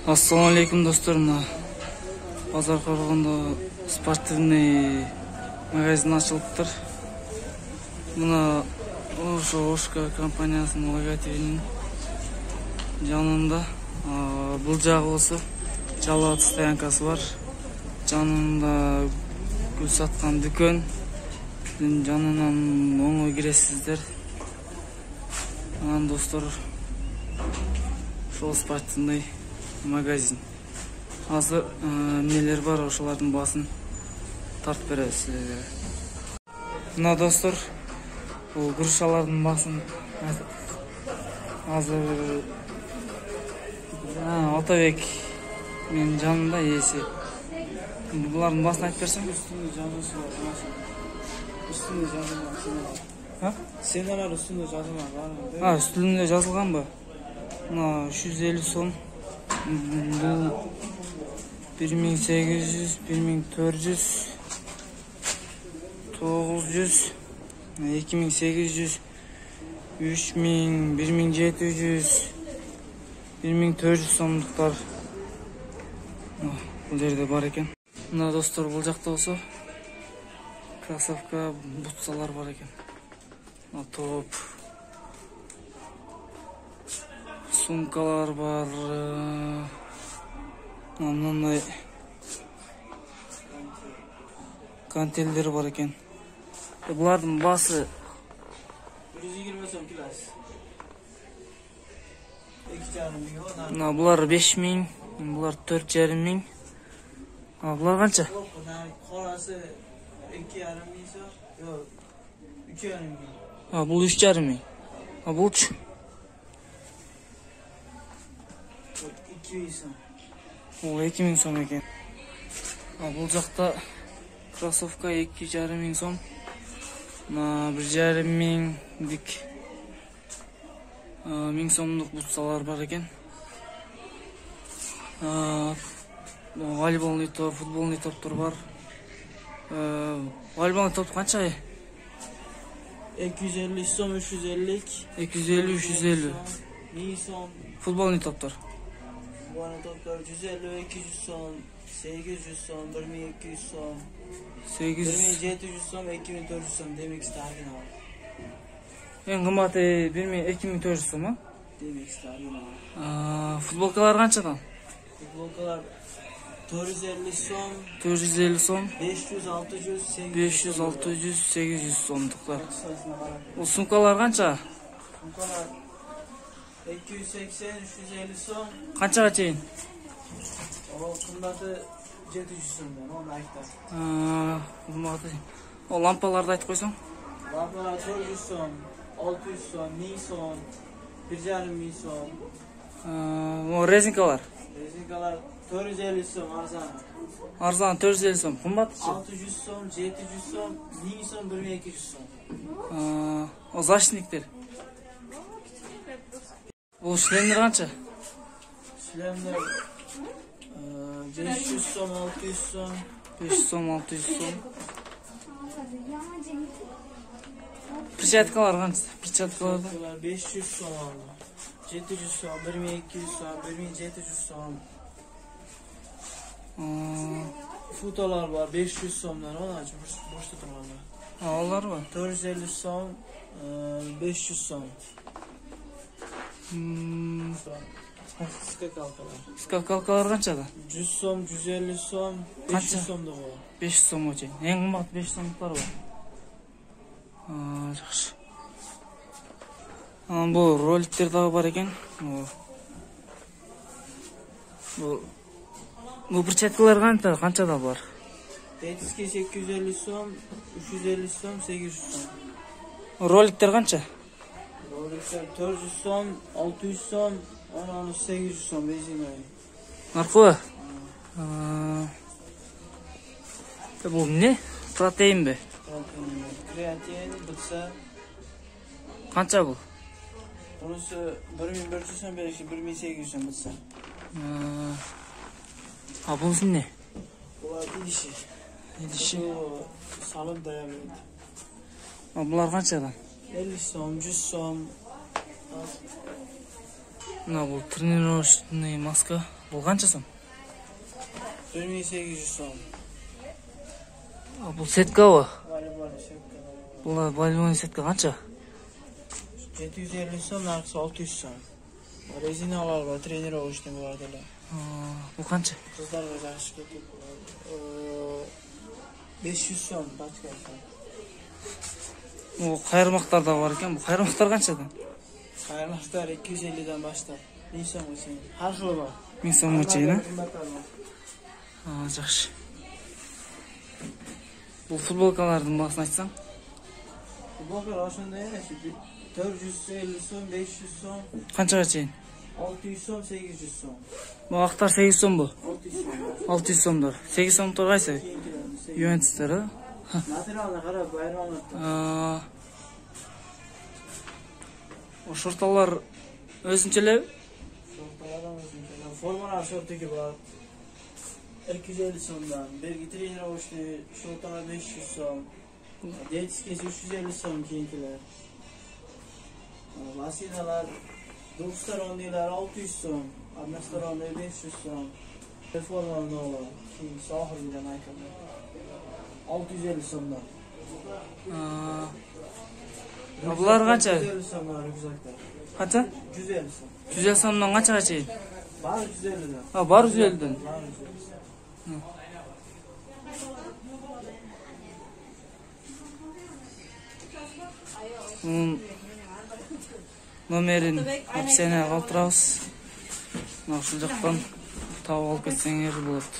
Ассаламу алейкум достор, мына базар Караганда спортивный магазин ачылыптыр. Мына ошо Ошка компаниясынын логотипинин жанында бул жагы болсо жалаат стоянкасы бар. Жанында гүл саткан дүкөн. Жанынан оңой киресиздер. Анан достор, ошол спортивный магазин. Азыр нелер бар, ошолардын баасын тартып беребиз силерге. Мына достор, бул грушалардын баасын азыр Атабек менин жанымда ээси. Булардын баасын айтып берсең? Üstünde yazılgan. Seneler üstünde yazılgan var mı? Üstünde жазылган ба? Мына 350 сом. Бул 1800, 1400, 900, 2800, 3000, 1700, 1400 сомдуктар бул жерде бар экен. Мына достор, бул жакта болсо кроссовка, бутсалар бар экен. Топ, сумкалар бар. Мындай кантелдер бар экен. Булардын баасы 120 сом килос. 2,5 миң. Булар 5000, булар 4,5 миң. Булар канча? Карасы 2,5 миң сом. Yok, 3,5 миң. Бул 3,5 миң. Булчу? 2,000 сом. Бул 2000 сом экен. Бул жакта кроссовка 2,5 миң сом. 1,5 миңдик 1000 сомдук бутсалар бар экен. Волейболный топ, футболный топтор бар. Волейболный топ канча? 250 сом, 350. 250, 350. 1000 сом. Футболный топтор. Футболный топтор 150, 200 сом, 800 сом, 1200 сом, 1700 сом, 2400 сом. Demek isterdim abi. En kıymeti 2400 som mu? Demek isterdim abi. Futbolkalar kançadan? Futbolkalar 450 som, 450 som, 500, 600, 800. 500, 600, 800 somduklar. O sumkalar kança? Sumkalar 280, 350 som. Kançaga çeyin? O kımbatı 700 somdan, onu ayıktar. Kıymeti. O lampalarda ayıt koysan? Lampalar 400 som, 600 som, 1000 som, 1,5 ming som. O rezinkalar? Rezinkalar 450 som arzan. Arzan 450 som. Kımbat? 600 som, 700 som, 1000 som, 1200 som. O zaşnikler? O şilemler kança? Şilemler 500 som, 600 som. 500 som, 600 som. Перчаткалар канча? Перчаткаларда? 500 som, 700 som, 1200 som, 1700 som. Futalar var 500 somdan, onu açıp boşta durmalar. Onlar var. 450 som, 500 som. Skakalkalar. Skakalkalar kançada? 100 som, 150 som, 500 som da var. 500 som o çeyin. En kıymetli 500 somluklar var. Жақсы. Bu rolikler daha var eken. Bu перчаткалар kançada var? Tetiske 850 som, 350 som, 800 som. Rolikler kança? Rolikler 400 som, 600 som, 800 som benzinleri. Narkola? Bu ne? Protein mi? Kreatin, bıtsa. Kança bu? Bunысы 1400 som, 1800 som bıtsa. Bunun ne? Bunlar dişi. Dişi? Bu salın dayanıyor. Bunlar kançadan? 50 som, 100 som. Mına bул тренировочный маска. Бул канча сом? 1800 сом. Бул сеткабы? Волейбол сетка. Бул волейбольный сетка канча? 750 сом, наркысы 600 сом. Резиналар бар, тренировочный бар деле. Бул канча? Кыздарга жакшы кетет. 500 сом бачка. Бул кайырмактар да бар экен. Бул кайырмактар канчадан? Кайырмактар 250 баштап. 1000 сомго чейин. Har xili бар. 1000 сомго чейин, жакшы. Бул футболкалардын баасын айтсаң? Футболкалар ошондой эмес. 450 сом, 500 сом. Канчага чейин? 600 сом, 800 сом. Бул актар 8 сомбу? 600 сом. 600 сомдор. 8 сомдор кайсы? Ювентустар, а? Материалына карап байрамлап. O şortalar özünçelebi? Şortalardan özünçelebi. Formalar şortaki var. 250 somdan. Belki trenirovочный şortalar 500 som. Детскisi 350 som kiyinkiler. Lasinalar, Dulstar ondiler 600 som. Adnastar ondiler 500 som. Formalar ne olur? Sahil bilen ayakkabı. 650 somdan. Bular kança? 150 somdan rüzaklar. Kança? 150 som. 150 somdan kançaga çeyin? Var 150'den. Ha, bar 150'den. Var 150. Bunun nomerin opsiyana kалтырабыз. Ушул жактан таап алып кетсеңер болот.